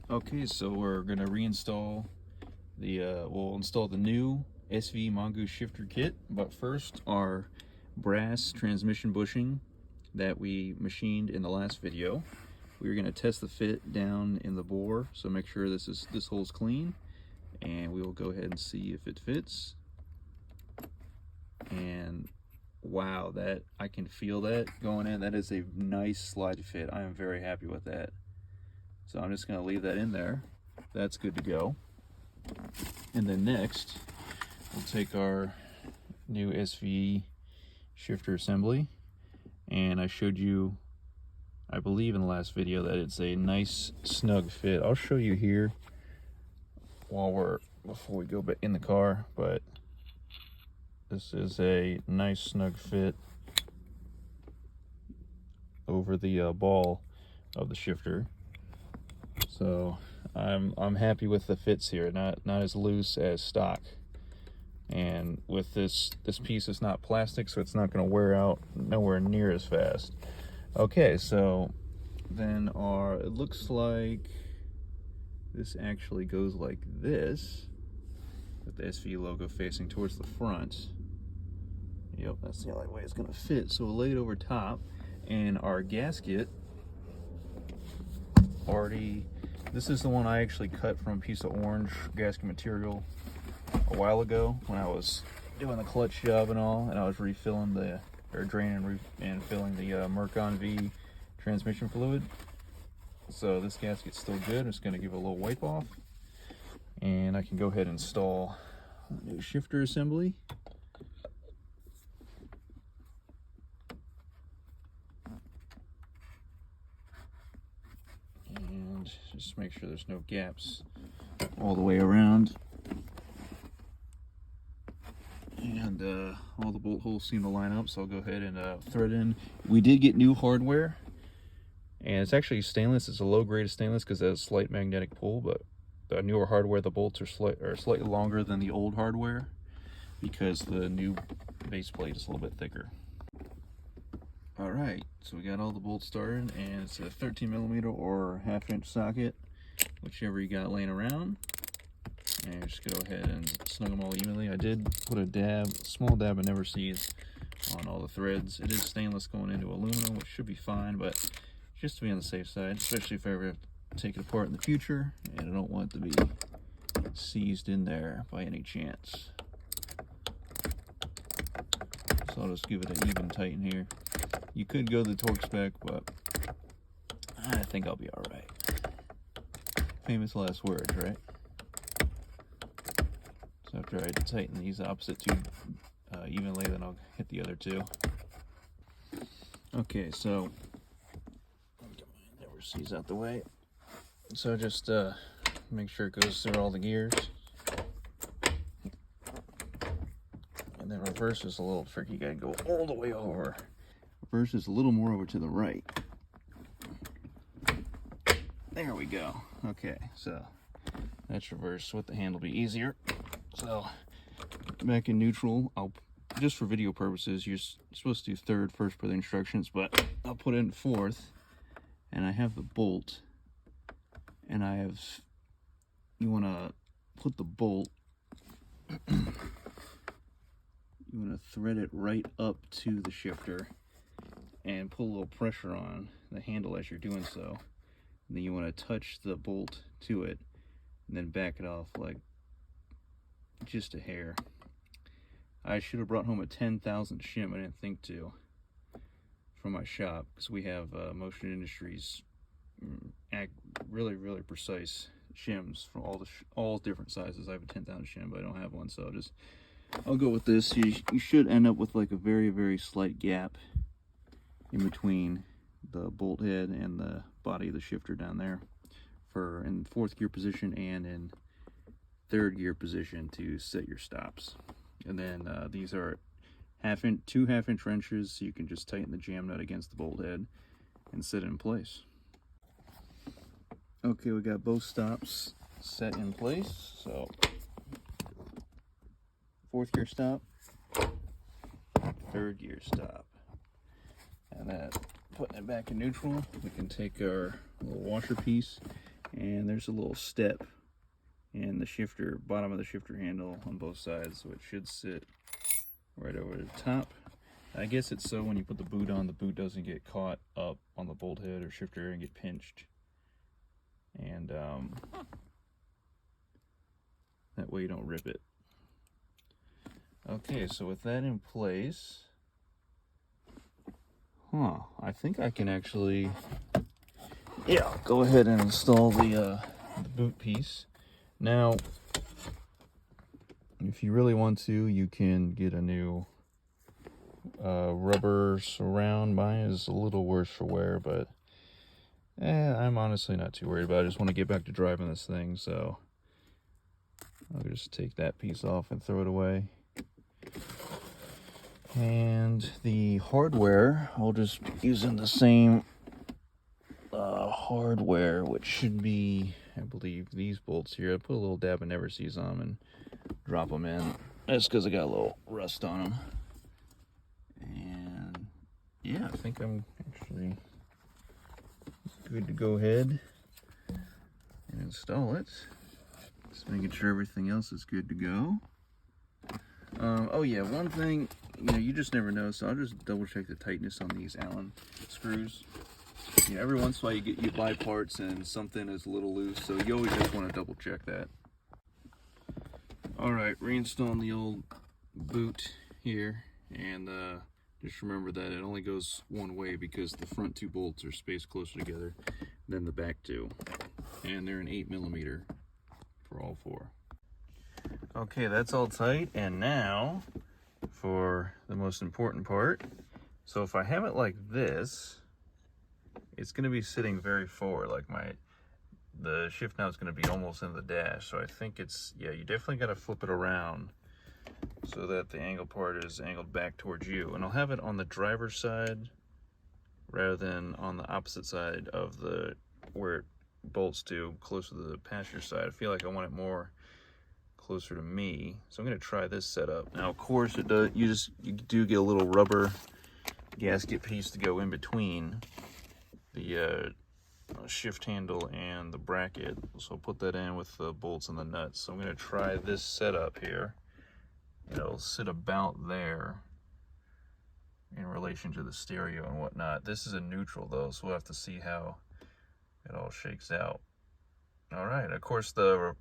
Okay, so we're gonna reinstall the we'll install the new SVE Mongoose shifter kit, but first our brass transmission bushing that we machined in the last video. We're gonna test the fit down in the bore, so make sure this hole's clean, and we will go ahead and see if it fits. And wow, that I can feel that going in. That is a nice slide fit. I am very happy with that. So I'm just going to leave that in there. That's good to go. And then next, we'll take our new SVE shifter assembly. And I showed you, I believe in the last video, that it's a nice snug fit. I'll show you here before we go back in the car, but this is a nice snug fit over the ball of the shifter. So I'm happy with the fits here, not as loose as stock. And with this piece, it's not plastic, so it's not going to wear out nowhere near as fast. Okay, so then it looks like this actually goes like this, with the SVE logo facing towards the front. Yep, that's the only way it's going to fit. So we'll lay it over top, and our gasket this is the one I actually cut from a piece of orange gasket material a while ago when I was doing the clutch job and all, and I was refilling draining and filling the Mercon V transmission fluid. So this gasket's still good. I'm just going to give it a little wipe off, and I can go ahead and install a new shifter assembly. Just make sure there's no gaps all the way around. And all the bolt holes seem to line up, so I'll go ahead and thread in. We did get new hardware, and it's actually stainless. It's a low grade of stainless because it has a slight magnetic pull, but the newer hardware, the bolts are slightly longer than the old hardware because the new base plate is a little bit thicker. Alright, so we got all the bolts started, and it's a 13mm or 1/2 inch socket, whichever you got laying around. And just go ahead and snug them all evenly. I did put a small dab of Never Sees on all the threads. It is stainless going into aluminum, which should be fine, but just to be on the safe side, especially if I ever have to take it apart in the future, and I don't want it to be seized in there by any chance. So I'll just give it an even tighten here. You could go the torque spec, but I think I'll be alright. Famous last words, right? So after I tighten these opposite two evenly, then I'll hit the other two. Okay, so Never Sees out the way. So just make sure it goes through all the gears. And then reverse is a little tricky. You gotta go all the way over. Reverse is a little more over to the right. There we go. Okay, so that's reverse. With the hand will be easier. So back in neutral, just for video purposes, you're supposed to do third first per the instructions, but I'll put it in fourth, and I have the bolt, and you want to put the bolt, you want to thread it right up to the shifter and put a little pressure on the handle as you're doing so. And then you want to touch the bolt to it and then back it off like just a hair. I should have brought home a 10,000 shim. I didn't think to, from my shop, because we have Motion Industries really precise shims from all different sizes. I have a 10,000 shim, but I don't have one, so I'll go with this. You should end up with like a very slight gap in between the bolt head and the body of the shifter down there in fourth gear position and in third gear position to set your stops. And then these are 2 1/2-inch wrenches, so you can just tighten the jam nut against the bolt head and set it in place. Okay, we got both stops set in place. So fourth gear stop, third gear stop. And then putting it back in neutral, we can take our little washer piece and there's a little step in the shifter, bottom of the shifter handle on both sides, so it should sit right over the top. I guess it's so when you put the boot on, the boot doesn't get caught up on the bolt head or shifter and get pinched. And that way you don't rip it. Okay, so with that in place, I think I can actually, go ahead and install the boot piece. Now, if you really want to, you can get a new rubber surround. Mine is a little worse for wear, but I'm honestly not too worried about it. I just want to get back to driving this thing, so I'll just take that piece off and throw it away. And the hardware, I'll just be using the same hardware, which should be, I believe, these bolts here. I put a little dab of Never Sees on them and drop them in. That's because I got a little rust on them. And yeah, I think I'm actually good to go ahead and install it. Just making sure everything else is good to go. Oh yeah, one thing, you just never know, so I'll just double check the tightness on these Allen screws. Every once in a while you buy parts and something is a little loose, so you always just want to double check that. Alright, reinstalling the old boot here, and just remember that it only goes one way because the front two bolts are spaced closer together than the back two, and they're an 8mm for all four. Okay, that's all tight, and now for the most important part. So if I have it like this, it's going to be sitting very forward, like the shift now is going to be almost in the dash. So I think it's, you definitely got to flip it around so that the angle part is angled back towards you. And I'll have it on the driver's side rather than on the opposite side of where it bolts to, close to the passenger side. I feel like I want it more closer to me. So I'm going to try this setup. Now, of course, it does. You do get a little rubber gasket piece to go in between the shift handle and the bracket, so I'll put that in with the bolts and the nuts. So I'm going to try this setup here. It'll sit about there in relation to the stereo and whatnot. This is a neutral though, so we'll have to see how it all shakes out. All right, of course the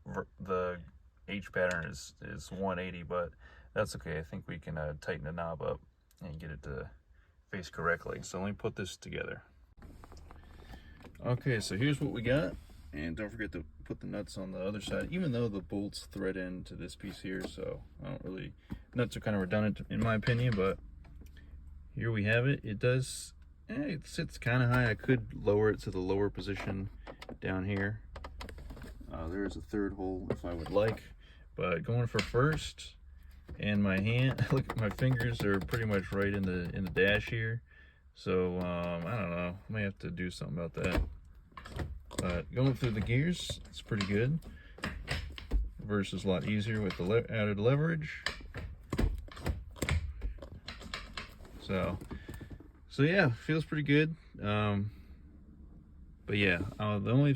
H pattern is 180, but that's okay. I think we can tighten the knob up and get it to face correctly. So let me put this together. Okay, so here's what we got, and don't forget to put the nuts on the other side, even though the bolts thread into this piece here, so nuts are kind of redundant in my opinion, but here we have it. It does, it sits kind of high. I could lower it to the lower position down here. There is a third hole if I would like, but going for first, and my hand, look, my fingers are pretty much right in the dash here. So, I don't know, I may have to do something about that. But going through the gears, it's pretty good. Reverse is a lot easier with the added leverage. So yeah, feels pretty good. But yeah, the only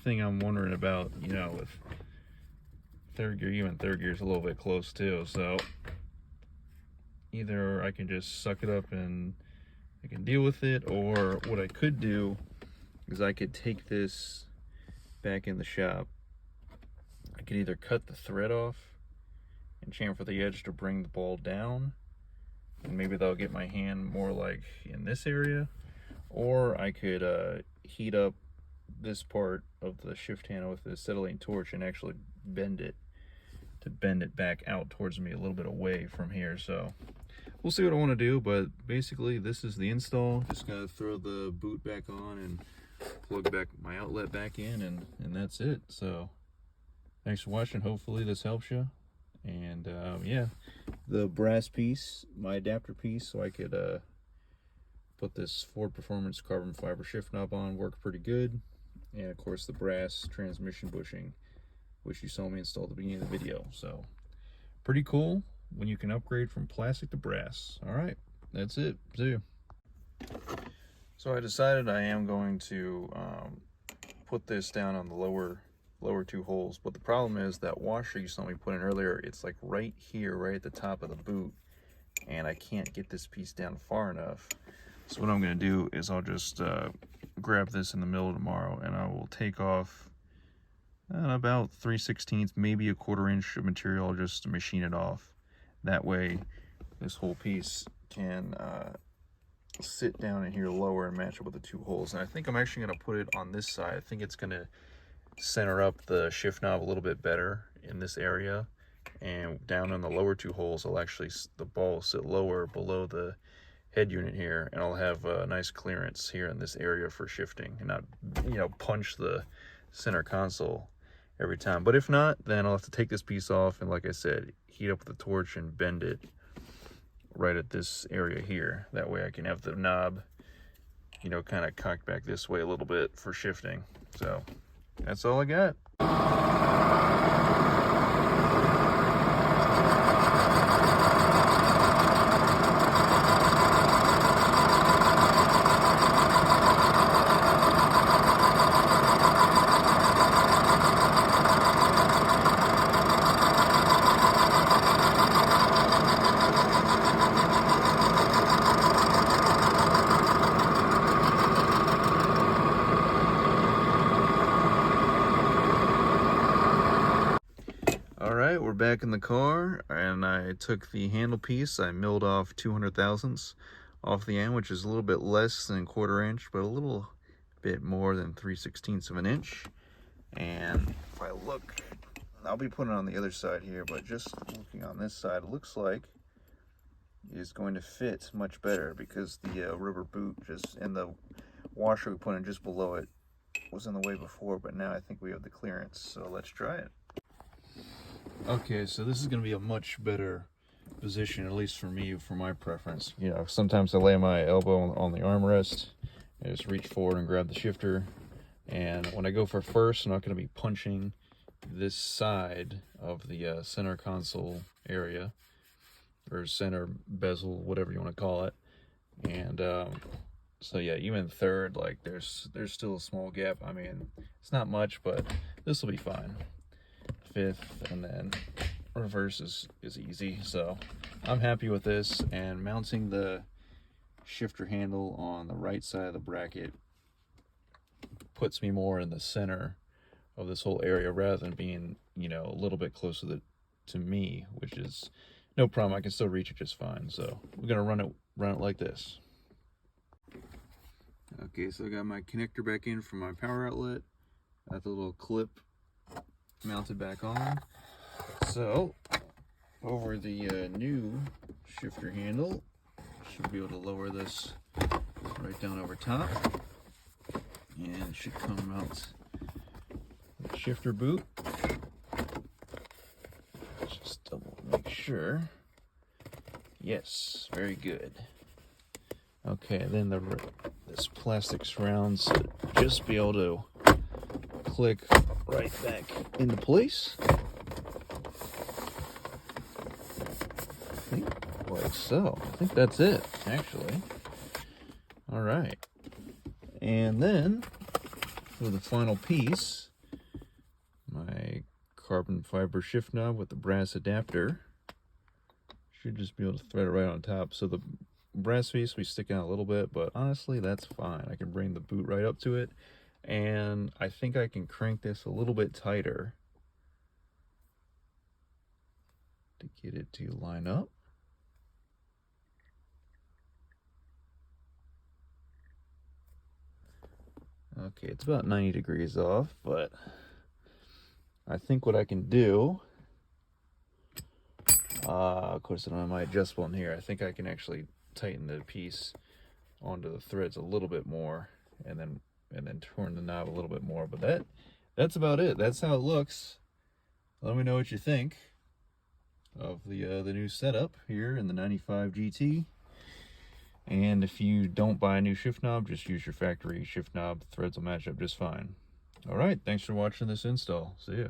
thing I'm wondering about, with third gear, even third gear is a little bit close too. So either I can just suck it up and I can deal with it, or what I could do is I could take this back in the shop. I could either cut the thread off and chamfer the edge to bring the ball down, and maybe that'll get my hand more like in this area, or I could heat up this part of the shift handle with the acetylene torch and actually bend it back out towards me a little bit away from here. So we'll see what I want to do, but basically this is the install. Just gotta throw the boot back on and plug back my outlet back in, and that's it. So thanks for watching. Hopefully this helps you. And yeah, the brass piece, my adapter piece, so I could put this Ford Performance carbon fiber shift knob on, worked pretty good. And of course the brass transmission bushing, which you saw me install at the beginning of the video. So pretty cool when you can upgrade from plastic to brass. All right, that's it. See you. So I decided I am going to put this down on the lower two holes, but the problem is that washer you saw me put in earlier, it's like right here, right at the top of the boot, and I can't get this piece down far enough. So what I'm going to do is I'll just grab this in the middle tomorrow, and I will take off about 3/16, maybe a 1/4 inch of material. I'll just machine it off. That way this whole piece can sit down in here lower and match up with the two holes. And I think I'm actually going to put it on this side. I think it's going to center up the shift knob a little bit better in this area, and down in the lower two holes the ball will sit lower below the head unit here, and I'll have a nice clearance here in this area for shifting and not, you know, punch the center console every time. But if not, then I'll have to take this piece off and, like I said, heat up with the torch and bend it right at this area here. That way I can have the knob, you know, kind of cocked back this way a little bit for shifting. So that's all I got. Alright, we're back in the car, and I took the handle piece, I milled off 200 thousandths off the end, which is a little bit less than 1/4 inch, but a little bit more than 3/16 of an inch. And if I look, I'll be putting it on the other side here, but just looking on this side, it looks like is going to fit much better, because the rubber boot just, and the washer we put in just below it was in the way before, but now I think we have the clearance, so let's try it. Okay, so this is going to be a much better position, at least for me, for my preference. You know, sometimes I lay my elbow on the armrest and just reach forward and grab the shifter. And when I go for first, I'm not going to be punching this side of the center console area, or center bezel, whatever you want to call it. And so yeah, even third, like there's still a small gap. I mean, it's not much, but this will be fine. Fifth, and then reverse is easy. So I'm happy with this, and mounting the shifter handle on the right side of the bracket puts me more in the center of this whole area, rather than being, you know, a little bit closer to me, which is no problem. I can still reach it just fine. So we're gonna run it like this. Okay, so I got my connector back in from my power outlet. Got the little clip mounted back on. So over the new shifter handle, should be able to lower this right down over top, and it should come out the shifter boot. Just double make sure. Yes, very good. Okay, then this plastic surround should just be able to click right back into place. I think like so. I think that's it, actually. All right. And then for the final piece, my carbon fiber shift knob with the brass adapter should just be able to thread it right on top. So the brass piece will be sticking out a little bit, but honestly, that's fine. I can bring the boot right up to it. And I think I can crank this a little bit tighter to get it to line up. Okay, it's about 90 degrees off, but I think what I can do, of course I don't have my adjustable in here, I think I can actually tighten the piece onto the threads a little bit more, and then turn the knob a little bit more. But that's about it. That's how it looks. Let me know what you think of the new setup here in the 95 GT. And if you don't buy a new shift knob, just use your factory shift knob. Threads will match up just fine. All right, thanks for watching this install. See ya.